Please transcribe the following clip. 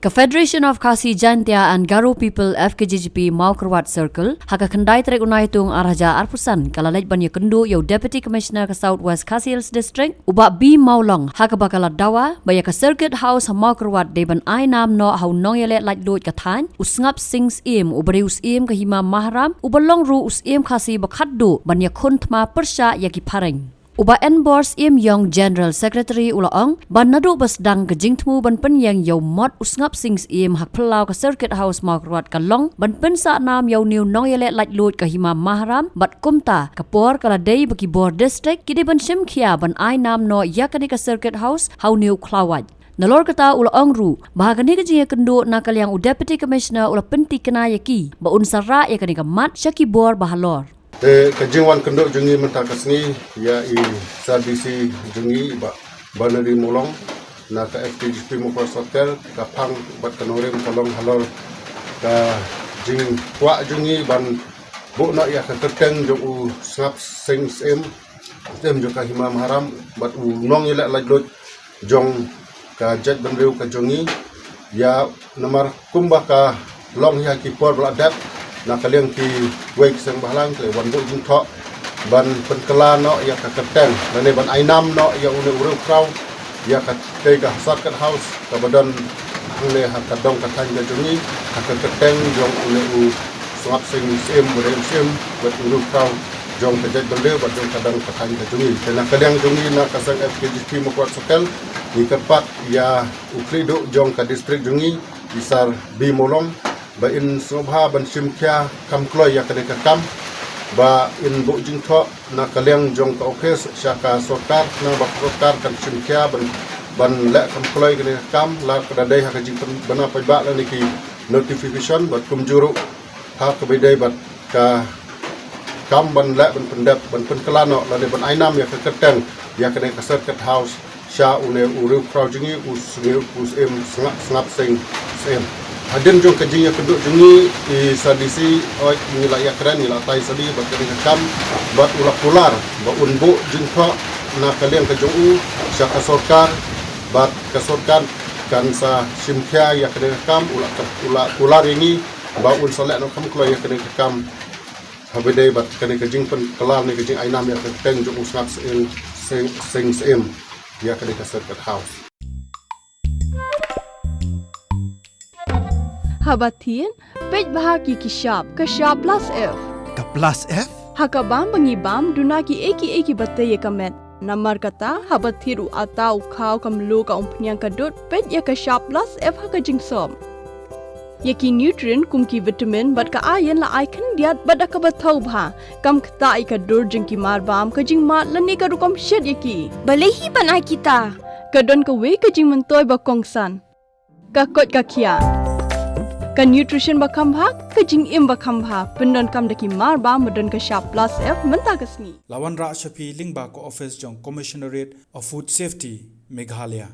Federation of Khasi Jantia and Garo People FKJGP Mawkyrwat Circle haka kendai trek unai tung araja arpusan kalalej banyak kendu yo Deputy Commissioner ke Southwest Khasi Hills District ubak B Maulong haka bakala Dawa baya ke Circuit House Mawkyrwat deban ai nam no hau nong yele laj loj ka than Sngap Syiem ubari Syiem ke hima mahram ubalong ru Syiem Khasi bakhaddu banyak kuntma persya yaki pareng Uba Enbors Young General Secretary Ulaong ban nadu basdang ke jingtmu ban pen yang yo mod Sngap Syiem hak pelau ke Circuit House Mawkyrwat kalong ban pen sa nam yo new nong yele laj lut ke hima mahram bat kumta ke por kala day bagi bor district kidi ban sim khia ban ai nam no yakani ke Circuit House hau new klawaj Nalor kata Ulaong ru bahagani ke jinga kendo nakal yang Deputy Commissioner ula penti kena yaki ba unsara yakani ke mat syaki bor bahalor Kejingwan kenduk jungi mentah kesni ya sadisi jungi banari mulong na ka FKJGP Mawkyrwat Hotel ka pang bat kanorim kalong halor ka jing kwa jungi ban bu na ya ka Kyrteng jong u Sngap Syiem jong ka hima maharam bat u nong ila lajlot jong ka jet bandriu ka jungi ya namar kumba ka long ya ki por bladat na kaliang ki wake sang bahalang ke wan bu jing tho ban penkela no ya ka Kyrteng na ne ban ainam no ya ule uru kraw ya ka te ka Circuit House ka badan le ha ka dong ka tan ga jungi ka Kyrteng jong ule u Sngap Syiem model Syiem bat uru kraw jong ka jet bende bat jong ka dong ka tan ga jungi na kaliang jungi na ka sang FKJGP Mawkyrwat Hotel ni kepat ya uklido jong ka district jungi isar bi molong ba in sobha ban simkya kam kloy ya kade kam ba in bu jing tho na kaliang jong ka okes syaka sorkar na ba sorkar kan simkya ban la kam kloy kade kam la kada dai ha ka jing bana pa ba la niki notification ba kum juru ha ka be dai ba ka kam ban la ban pendap ban penkelano la ne ban ainam ya ka Kyrteng ya kade ka Circuit House sya une uru projingi Syiem Sngap Syiem Adin jong kajing yang keduk jungi di sadisi oi nilai keren nilai tai sadi bat kering kam bat ulak pular ba unbu jing tho na kaliang ka jong u sya ka sorkar bat ka sorkar kan sa simkhya ya kering kam ulak pular ini ba un solek no kam klo ya kering kam habedai bat kering kajing pen kelar ni kajing ainam ya Kyrteng jong u Sngap Syiem ya kering ka Circuit House Habatin, pej bahagi ki shop plus F. Ka plus F? Haka bam bangi bam duna ki eki batte ye kamet. Namar kata habathiru atau khau kam lo ka umpnyang ka dot pej ya ka shop plus F haka jingsom. Yaki nutrient kum ki vitamin bat ka iron la icon diat bat ka bathau bha kam khta I ka dor jing ki mar bam ka jing mat lani ka rukom shed yaki. Balehi banai kita. Ka don ka we ka jing mentoy ba kongsan. Ka kot ka khia. Ka nutrition bakam bha ka jing im bakam bha pendon kam daki mar ba modon ka shop plus F menta kasni Lawan Ra Shafi Lingba ko office jong Commissionerate of Food Safety Meghalaya